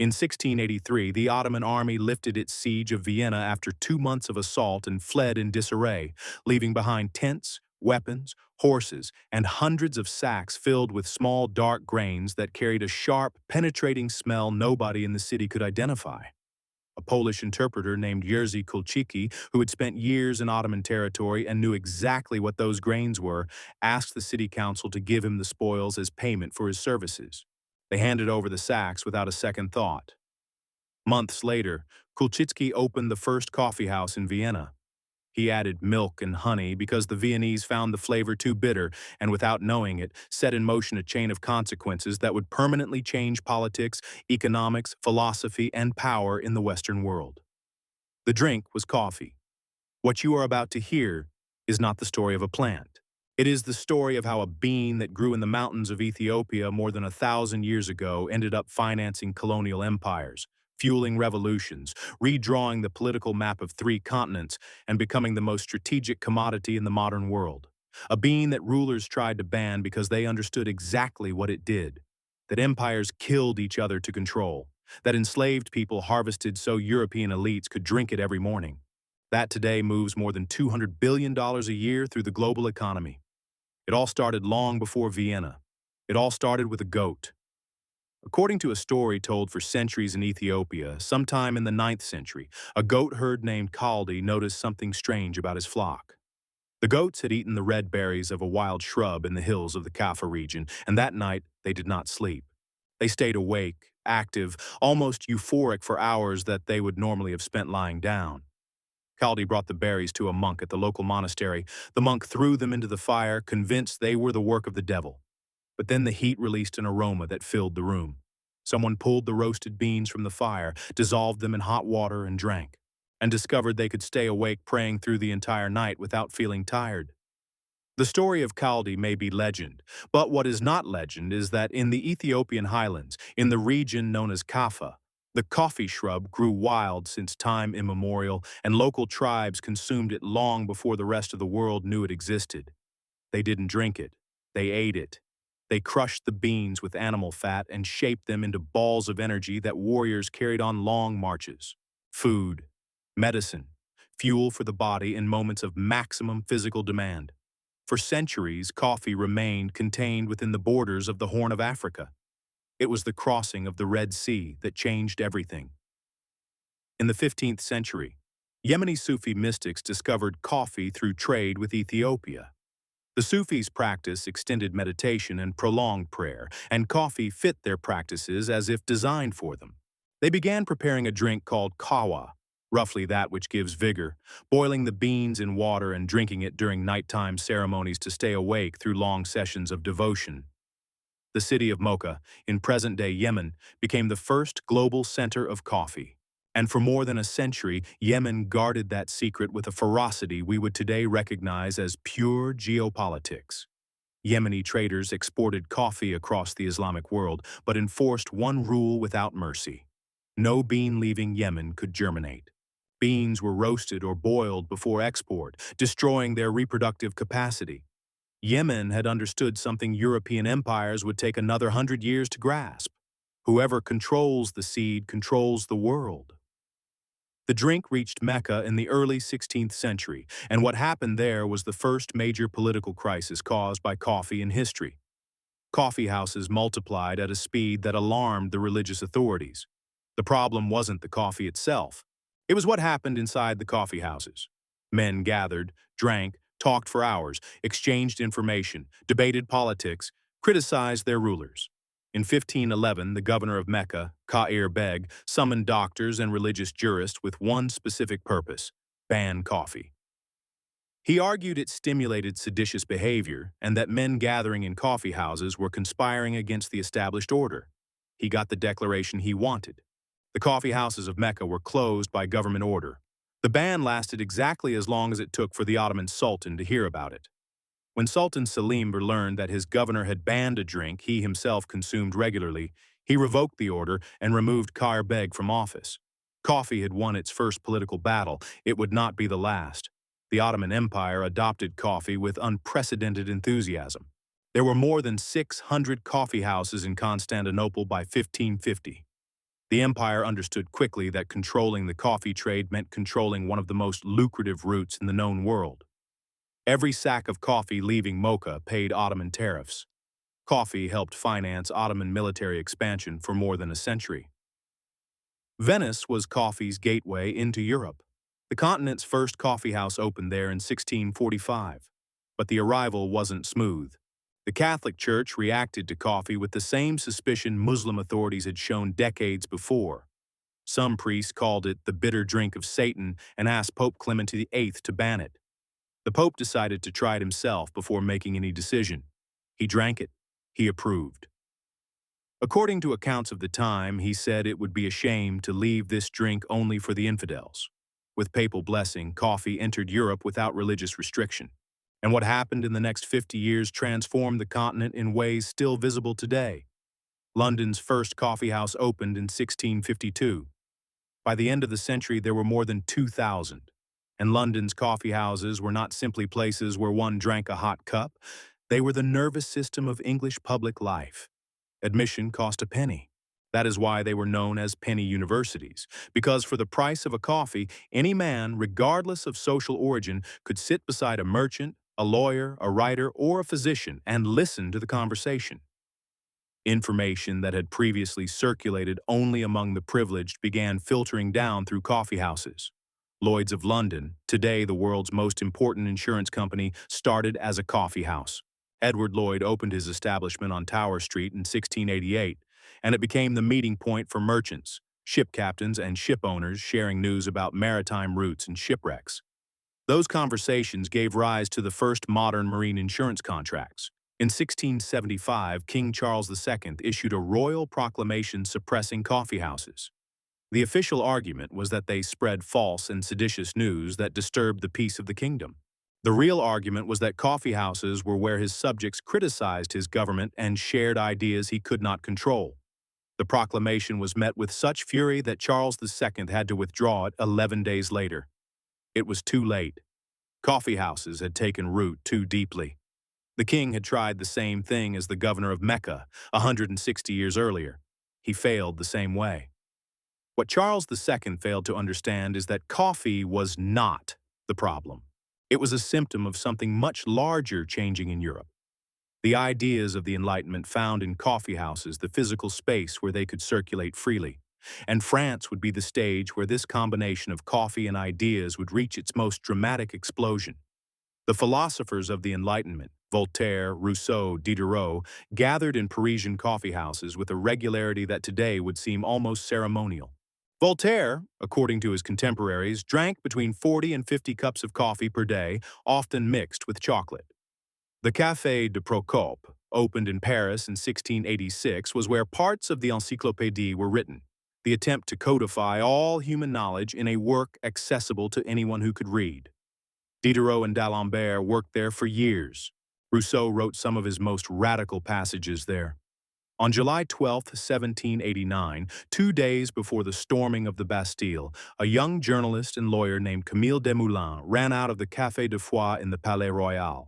In 1683, the Ottoman army lifted its siege of Vienna after 2 months of assault and fled in disarray, leaving behind tents, weapons, horses, and hundreds of sacks filled with small dark grains that carried a sharp, penetrating smell nobody in the city could identify. A Polish interpreter named Jerzy Kulczycki, who had spent years in Ottoman territory and knew exactly what those grains were, asked the city council to give him the spoils as payment for his services. They handed over the sacks without a second thought. Months later, Kulczycki opened the first coffee house in Vienna. He added milk and honey because the Viennese found the flavor too bitter and, without knowing it, set in motion a chain of consequences that would permanently change politics, economics, philosophy, and power in the Western world. The drink was coffee. What you are about to hear is not the story of a plant. It is the story of how a bean that grew in the mountains of Ethiopia more than 1,000 years ago ended up financing colonial empires, fueling revolutions, redrawing the political map of 3 continents, and becoming the most strategic commodity in the modern world. A bean that rulers tried to ban because they understood exactly what it did. That empires killed each other to control. That enslaved people harvested so European elites could drink it every morning. That today moves more than $200 billion a year through the global economy. It all started long before Vienna. It all started with a goat. According to a story told for centuries in Ethiopia, sometime in the 9th century, a goat herd named Coffe noticed something strange about his flock. The goats had eaten the red berries of a wild shrub in the hills of the Coffe region, and that night they did not sleep. They stayed awake, active, almost euphoric for hours that they would normally have spent lying down. Coffe brought the berries to a monk at the local monastery. The monk threw them into the fire, convinced they were the work of the devil. But then the heat released an aroma that filled the room. Someone pulled the roasted beans from the fire, dissolved them in hot water, and drank, and discovered they could stay awake praying through the entire night without feeling tired. The story of Coffe may be legend, but what is not legend is that in the Ethiopian highlands, in the region known as Coffe, the coffee shrub grew wild since time immemorial, and local tribes consumed it long before the rest of the world knew it existed. They didn't drink it. They ate it. They crushed the beans with animal fat and shaped them into balls of energy that warriors carried on long marches. Food, medicine, fuel for the body in moments of maximum physical demand. For centuries, coffee remained contained within the borders of the Horn of Africa. It was the crossing of the Red Sea that changed everything. In the 15th century, Yemeni Sufi mystics discovered coffee through trade with Ethiopia. The Sufis' practice extended meditation and prolonged prayer, and coffee fit their practices as if designed for them. They began preparing a drink called kawa, roughly that which gives vigor, boiling the beans in water and drinking it during nighttime ceremonies to stay awake through long sessions of devotion. The city of Mocha, in present-day Yemen, became the first global center of coffee. And for more than a century, Yemen guarded that secret with a ferocity we would today recognize as pure geopolitics. Yemeni traders exported coffee across the Islamic world, but enforced one rule without mercy. No bean leaving Yemen could germinate. Beans were roasted or boiled before export, destroying their reproductive capacity. Yemen had understood something European empires would take another 100 years to grasp. Whoever controls the seed controls the world. The drink reached Mecca in the early 16th century, and what happened there was the first major political crisis caused by coffee in history. Coffeehouses multiplied at a speed that alarmed the religious authorities. The problem wasn't the coffee itself. It was what happened inside the coffeehouses. Men gathered, drank, talked for hours, exchanged information, debated politics, criticized their rulers. In 1511, the governor of Mecca, Ka'ir Beg, summoned doctors and religious jurists with one specific purpose: ban coffee. He argued it stimulated seditious behavior and that men gathering in coffee houses were conspiring against the established order. He got the declaration he wanted. The coffee houses of Mecca were closed by government order. The ban lasted exactly as long as it took for the Ottoman Sultan to hear about it. When Sultan Selim learned that his governor had banned a drink he himself consumed regularly, he revoked the order and removed Ka'ir Beg from office. Coffee had won its first political battle. It would not be the last. The Ottoman Empire adopted coffee with unprecedented enthusiasm. There were more than 600 coffee houses in Constantinople by 1550. The empire understood quickly that controlling the coffee trade meant controlling one of the most lucrative routes in the known world. Every sack of coffee leaving Mocha paid Ottoman tariffs. Coffee helped finance Ottoman military expansion for more than a century. Venice was coffee's gateway into Europe. The continent's first coffeehouse opened there in 1645. But the arrival wasn't smooth. The Catholic Church reacted to coffee with the same suspicion Muslim authorities had shown decades before. Some priests called it the bitter drink of Satan and asked Pope Clement VIII to ban it. The Pope decided to try it himself before making any decision. He drank it. He approved. According to accounts of the time, he said it would be a shame to leave this drink only for the infidels. With papal blessing, coffee entered Europe without religious restriction. And what happened in the next 50 years transformed the continent in ways still visible today. London's first coffeehouse opened in 1652. By the end of the century, there were more than 2,000. And London's coffeehouses were not simply places where one drank a hot cup. They were the nervous system of English public life. Admission cost a penny. That is why they were known as penny universities, because for the price of a coffee, any man, regardless of social origin, could sit beside a merchant, a lawyer, a writer, or a physician and listen to the conversation. Information that had previously circulated only among the privileged began filtering down through coffeehouses. Lloyd's of London, today the world's most important insurance company, started as a coffeehouse. Edward Lloyd opened his establishment on Tower Street in 1688, and it became the meeting point for merchants, ship captains, and ship owners sharing news about maritime routes and shipwrecks. Those conversations gave rise to the first modern marine insurance contracts. In 1675, King Charles II issued a royal proclamation suppressing coffeehouses. The official argument was that they spread false and seditious news that disturbed the peace of the kingdom. The real argument was that coffeehouses were where his subjects criticized his government and shared ideas he could not control. The proclamation was met with such fury that Charles II had to withdraw it 11 days later. It was too late. Coffeehouses had taken root too deeply. The king had tried the same thing as the governor of Mecca 160 years earlier. He failed the same way. What Charles II failed to understand is that coffee was not the problem. It was a symptom of something much larger changing in Europe. The ideas of the Enlightenment found in coffeehouses the physical space where they could circulate freely. And France would be the stage where this combination of coffee and ideas would reach its most dramatic explosion. The philosophers of the Enlightenment, Voltaire, Rousseau, Diderot, gathered in Parisian coffeehouses with a regularity that today would seem almost ceremonial. Voltaire, according to his contemporaries, drank between 40 and 50 cups of coffee per day, often mixed with chocolate. The Café de Procope, opened in Paris in 1686, was where parts of the Encyclopédie were written, the attempt to codify all human knowledge in a work accessible to anyone who could read. Diderot and d'Alembert worked there for years. Rousseau wrote some of his most radical passages there. On July 12, 1789, 2 days before the storming of the Bastille, a young journalist and lawyer named Camille Desmoulins ran out of the Café de Foix in the Palais Royal.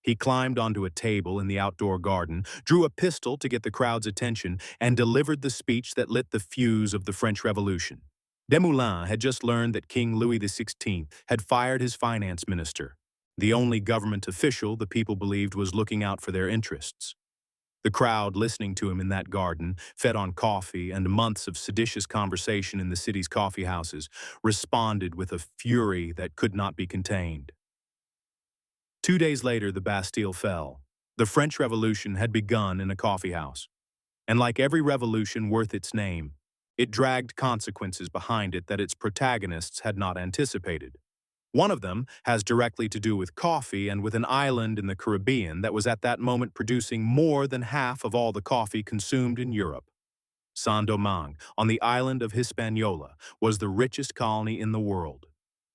He climbed onto a table in the outdoor garden, drew a pistol to get the crowd's attention, and delivered the speech that lit the fuse of the French Revolution. Desmoulins had just learned that King Louis XVI had fired his finance minister, the only government official the people believed was looking out for their interests. The crowd listening to him in that garden, fed on coffee and months of seditious conversation in the city's coffeehouses, responded with a fury that could not be contained. 2 days later, the Bastille fell. The French Revolution had begun in a coffeehouse. And like every revolution worth its name, it dragged consequences behind it that its protagonists had not anticipated. One of them has directly to do with coffee and with an island in the Caribbean that was at that moment producing more than half of all the coffee consumed in Europe. Saint-Domingue, on the island of Hispaniola, was the richest colony in the world.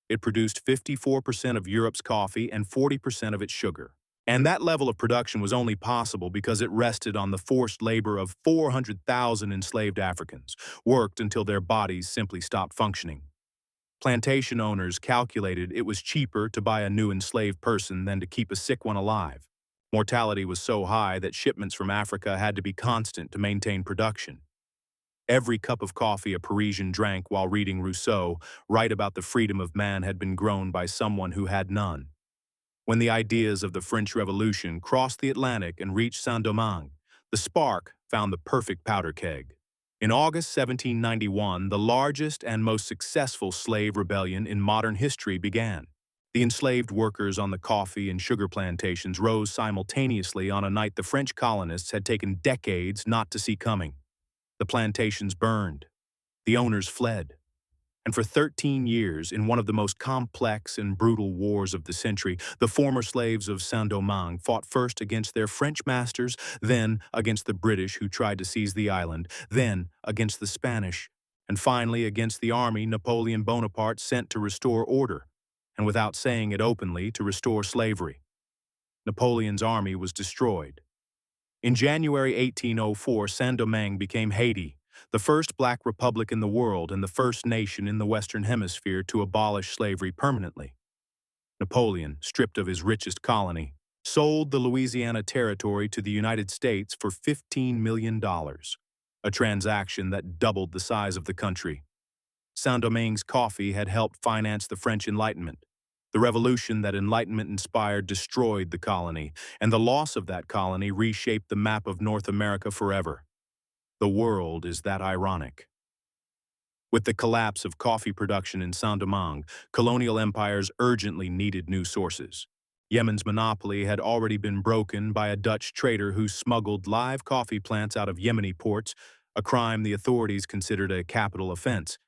It produced 54% of Europe's coffee and 40% of its sugar. And that level of production was only possible because it rested on the forced labor of 400,000 enslaved Africans, worked until their bodies simply stopped functioning. Plantation owners calculated it was cheaper to buy a new enslaved person than to keep a sick one alive. Mortality was so high that shipments from Africa had to be constant to maintain production. Every cup of coffee a Parisian drank while reading Rousseau write about the freedom of man had been grown by someone who had none. When the ideas of the French Revolution crossed the Atlantic and reached Saint-Domingue, the spark found the perfect powder keg. In August 1791, the largest and most successful slave rebellion in modern history began. The enslaved workers on the coffee and sugar plantations rose simultaneously on a night the French colonists had taken decades not to see coming. The plantations burned. The owners fled. And for 13 years, in one of the most complex and brutal wars of the century, the former slaves of Saint-Domingue fought first against their French masters, then against the British who tried to seize the island, then against the Spanish, and finally against the army Napoleon Bonaparte sent to restore order, and without saying it openly, to restore slavery. Napoleon's army was destroyed. In January 1804, Saint-Domingue became Haiti, the first black republic in the world and the first nation in the Western Hemisphere to abolish slavery permanently. Napoleon, stripped of his richest colony, sold the Louisiana Territory to the United States for $15 million, a transaction that doubled the size of the country. Saint-Domingue's coffee had helped finance the French Enlightenment. The revolution that Enlightenment inspired destroyed the colony, and the loss of that colony reshaped the map of North America forever. The world is that ironic. With the collapse of coffee production in Saint-Domingue, colonial empires urgently needed new sources. Yemen's monopoly had already been broken by a Dutch trader who smuggled live coffee plants out of Yemeni ports, a crime the authorities considered a capital offense,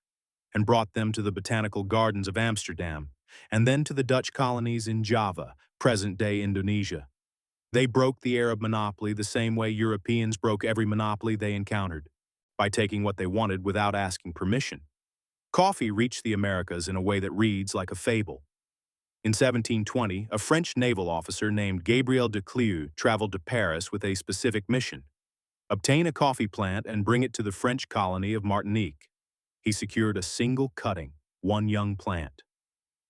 and brought them to the botanical gardens of Amsterdam, and then to the Dutch colonies in Java, present-day Indonesia. They broke the Arab monopoly the same way Europeans broke every monopoly they encountered, by taking what they wanted without asking permission. Coffee reached the Americas in a way that reads like a fable. In 1720, a French naval officer named Gabriel de Clew traveled to Paris with a specific mission: obtain a coffee plant and bring it to the French colony of Martinique. He secured a single cutting, one young plant.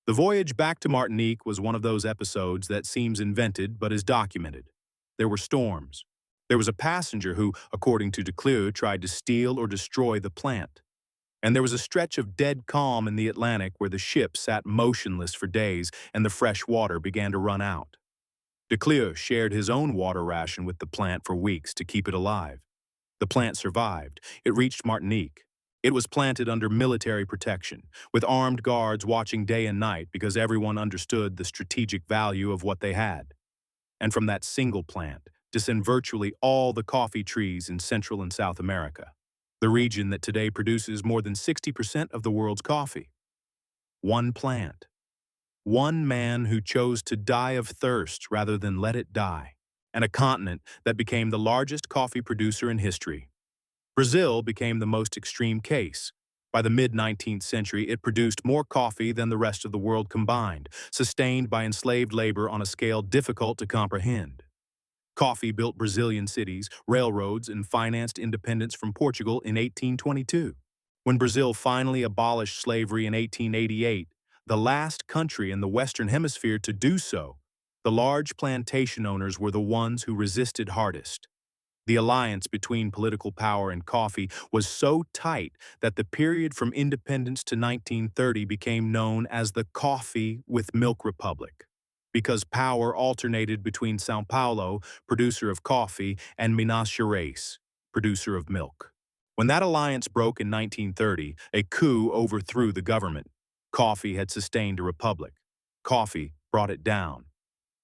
The voyage back to Martinique was one of those episodes that seems invented but is documented. There were storms. There was a passenger who, according to Decleux, tried to steal or destroy the plant. And there was a stretch of dead calm in the Atlantic where the ship sat motionless for days and the fresh water began to run out. Decleux shared his own water ration with the plant for weeks to keep it alive. The plant survived. It reached Martinique. It was planted under military protection, with armed guards watching day and night because everyone understood the strategic value of what they had. And from that single plant descend virtually all the coffee trees in Central and South America, the region that today produces more than 60% of the world's coffee. One plant. One man who chose to die of thirst rather than let it die. And a continent that became the largest coffee producer in history. Brazil became the most extreme case. By the mid-19th century, it produced more coffee than the rest of the world combined, sustained by enslaved labor on a scale difficult to comprehend. Coffee built Brazilian cities, railroads, and financed independence from Portugal in 1822. When Brazil finally abolished slavery in 1888, the last country in the Western Hemisphere to do so, the large plantation owners were the ones who resisted hardest. The alliance between political power and coffee was so tight that the period from independence to 1930 became known as the Coffee with Milk Republic, because power alternated between São Paulo, producer of coffee, and Minas Gerais, producer of milk. When that alliance broke in 1930, a coup overthrew the government. Coffee had sustained a republic. Coffee brought it down.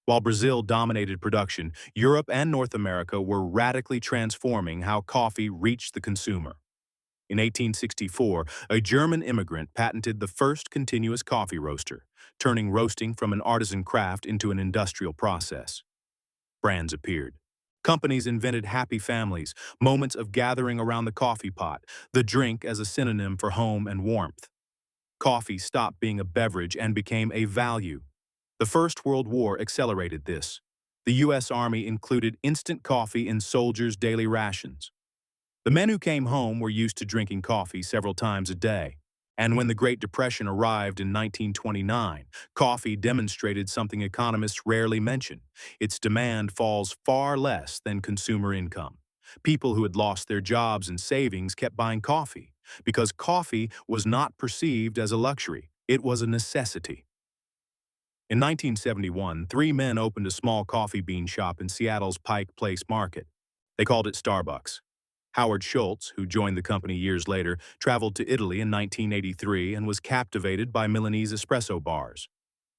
While Brazil dominated production, Europe and North America were radically transforming how coffee reached the consumer. In 1864, a German immigrant patented the first continuous coffee roaster, turning roasting from an artisan craft into an industrial process. Brands appeared. Companies invented happy families, moments of gathering around the coffee pot, the drink as a synonym for home and warmth. Coffee stopped being a beverage and became a value. The First World War accelerated this. The U.S. Army included instant coffee in soldiers' daily rations. The men who came home were used to drinking coffee several times a day. And when the Great Depression arrived in 1929, coffee demonstrated something economists rarely mention. Its demand falls far less than consumer income. People who had lost their jobs and savings kept buying coffee, because coffee was not perceived as a luxury. It was a necessity. In 1971, three men opened a small coffee bean shop in Seattle's Pike Place Market. They called it Starbucks. Howard Schultz, who joined the company years later, traveled to Italy in 1983 and was captivated by Milanese espresso bars.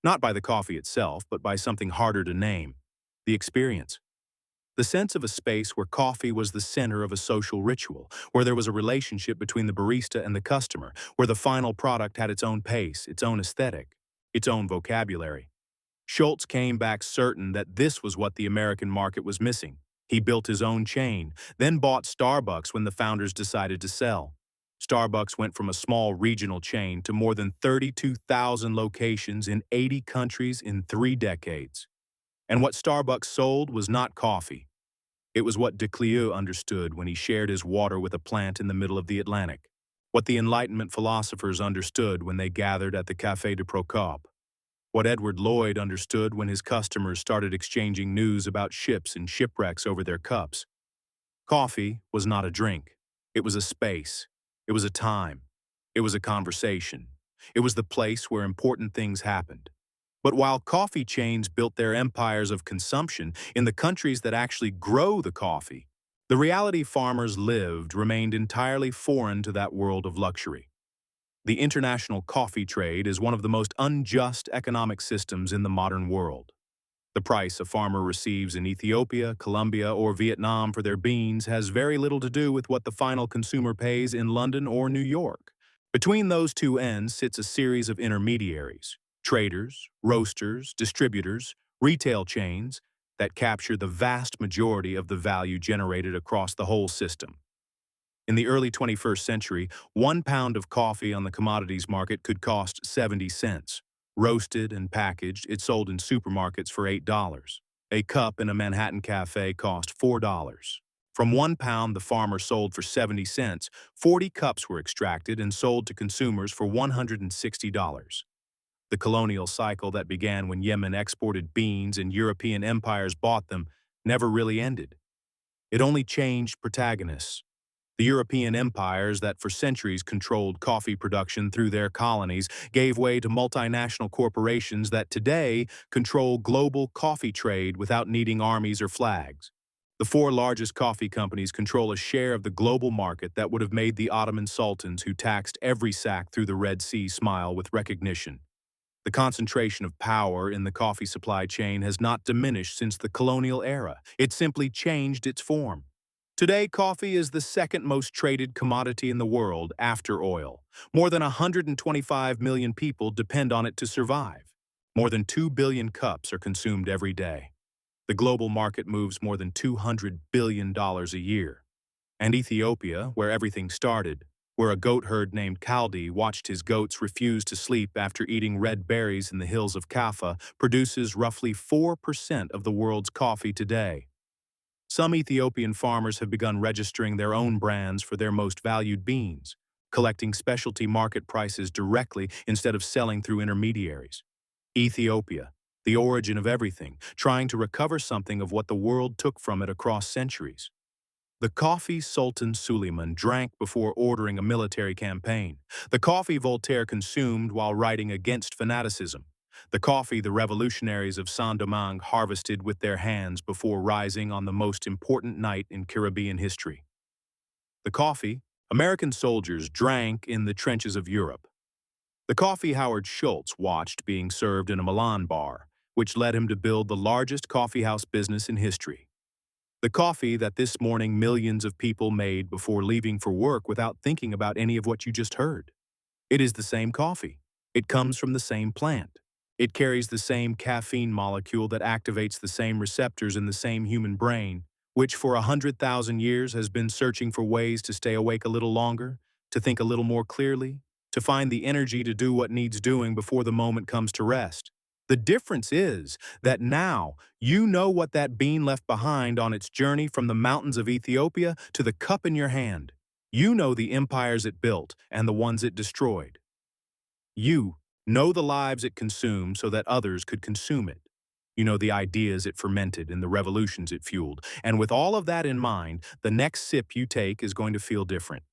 Not by the coffee itself, but by something harder to name: the experience. The sense of a space where coffee was the center of a social ritual, where there was a relationship between the barista and the customer, where the final product had its own pace, its own aesthetic, its own vocabulary. Schultz came back certain that this was what the American market was missing. He built his own chain, then bought Starbucks when the founders decided to sell. Starbucks went from a small regional chain to more than 32,000 locations in 80 countries in 3 decades. And what Starbucks sold was not coffee. It was what Declieux understood when he shared his water with a plant in the middle of the Atlantic. What the Enlightenment philosophers understood when they gathered at the Café de Procope. What Edward Lloyd understood when his customers started exchanging news about ships and shipwrecks over their cups. Coffee was not a drink. It was a space. It was a time. It was a conversation. It was the place where important things happened. But while coffee chains built their empires of consumption in the countries that actually grow the coffee, the reality farmers lived remained entirely foreign to that world of luxury. The international coffee trade is one of the most unjust economic systems in the modern world. The price a farmer receives in Ethiopia, Colombia, or Vietnam for their beans has very little to do with what the final consumer pays in London or New York. Between those two ends sits a series of intermediaries: traders, roasters, distributors, retail chains that capture the vast majority of the value generated across the whole system. In the early 21st century, 1 pound of coffee on the commodities market could cost 70 cents. Roasted and packaged, it sold in supermarkets for $8. A cup in a Manhattan cafe cost $4. From 1 pound the farmer sold for 70 cents, 40 cups were extracted and sold to consumers for $160. The colonial cycle that began when Yemen exported beans and European empires bought them never really ended. It only changed protagonists. The European empires that for centuries controlled coffee production through their colonies gave way to multinational corporations that today control global coffee trade without needing armies or flags. The 4 largest coffee companies control a share of the global market that would have made the Ottoman sultans who taxed every sack through the Red Sea smile with recognition. The concentration of power in the coffee supply chain has not diminished since the colonial era. It simply changed its form. Today, coffee is the second most traded commodity in the world after oil. More than 125 million people depend on it to survive. More than 2 billion cups are consumed every day. The global market moves more than $200 billion a year. And Ethiopia, where everything started, where a goat herd named Kaldi watched his goats refuse to sleep after eating red berries in the hills of Coffe, produces roughly 4% of the world's coffee today. Some Ethiopian farmers have begun registering their own brands for their most valued beans, collecting specialty market prices directly instead of selling through intermediaries. Ethiopia, the origin of everything, trying to recover something of what the world took from it across centuries. The coffee Sultan Suleiman drank before ordering a military campaign. The coffee Voltaire consumed while writing against fanaticism. The coffee the revolutionaries of Saint-Domingue harvested with their hands before rising on the most important night in Caribbean history. The coffee American soldiers drank in the trenches of Europe. The coffee Howard Schultz watched being served in a Milan bar, which led him to build the largest coffeehouse business in history. The coffee that this morning millions of people made before leaving for work without thinking about any of what you just heard. It is the same coffee. It comes from the same plant. It carries the same caffeine molecule that activates the same receptors in the same human brain, which for 100,000 years has been searching for ways to stay awake a little longer, to think a little more clearly, to find the energy to do what needs doing before the moment comes to rest. The difference is that now you know what that bean left behind on its journey from the mountains of Ethiopia to the cup in your hand. You know the empires it built and the ones it destroyed. You know the lives it consumed so that others could consume it. the ideas it fermented and the revolutions it fueled. And with all of that in mind, the next sip you take is going to feel different.